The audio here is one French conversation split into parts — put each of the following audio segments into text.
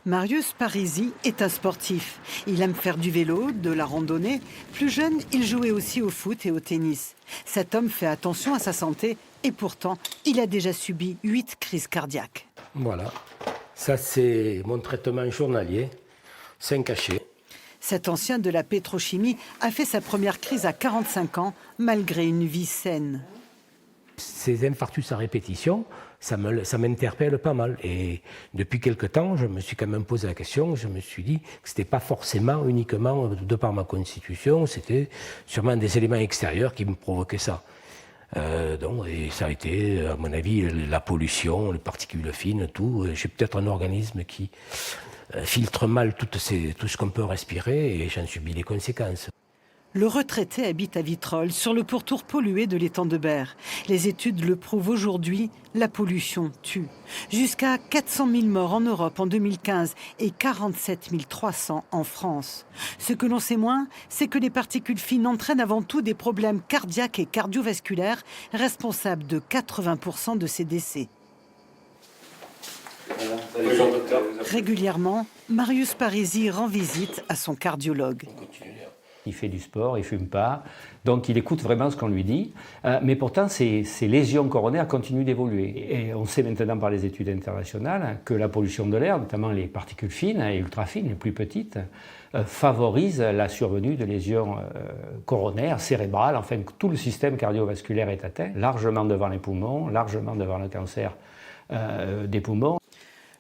Marius Parisi est un sportif. Il aime faire du vélo, de la randonnée. Plus jeune, il jouait aussi au foot et au tennis. Cet homme fait attention à sa santé et pourtant, il a déjà subi 8 crises cardiaques. Voilà, ça c'est mon traitement journalier, 5 cachets. Cet ancien de la pétrochimie a fait sa première crise à 45 ans, malgré une vie saine. Ces infarctus à répétition, ça m'interpelle pas mal. Et depuis quelque temps, je me suis quand même posé la question, je me suis dit que ce n'était pas forcément uniquement de par ma constitution, c'était sûrement des éléments extérieurs qui me provoquaient ça. Et ça a été, à mon avis, la pollution, les particules fines, tout. J'ai peut-être un organisme qui filtre mal tout ce qu'on peut respirer et j'en subis les conséquences. Le retraité habite à Vitrolles, sur le pourtour pollué de l'étang de Berre. Les études le prouvent aujourd'hui, la pollution tue. Jusqu'à 400 000 morts en Europe en 2015 et 47 300 en France. Ce que l'on sait moins, c'est que les particules fines entraînent avant tout des problèmes cardiaques et cardiovasculaires, responsables de 80% de ces décès. Régulièrement, Marius Parisi rend visite à son cardiologue. Il fait du sport, il ne fume pas, donc il écoute vraiment ce qu'on lui dit. Mais pourtant, ces lésions coronaires continuent d'évoluer. Et on sait maintenant par les études internationales que la pollution de l'air, notamment les particules fines et ultra fines, les plus petites, favorise la survenue de lésions coronaires, cérébrales, enfin tout le système cardiovasculaire est atteint, largement devant les poumons, largement devant le cancer des poumons.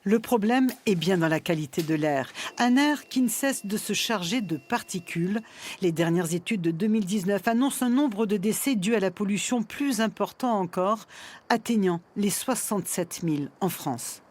Le problème est bien dans la qualité de l'air. Un air qui ne cesse de se charger de particules. Les dernières études de 2019 annoncent un nombre de décès dus à la pollution plus important encore, atteignant les 67 000 en France.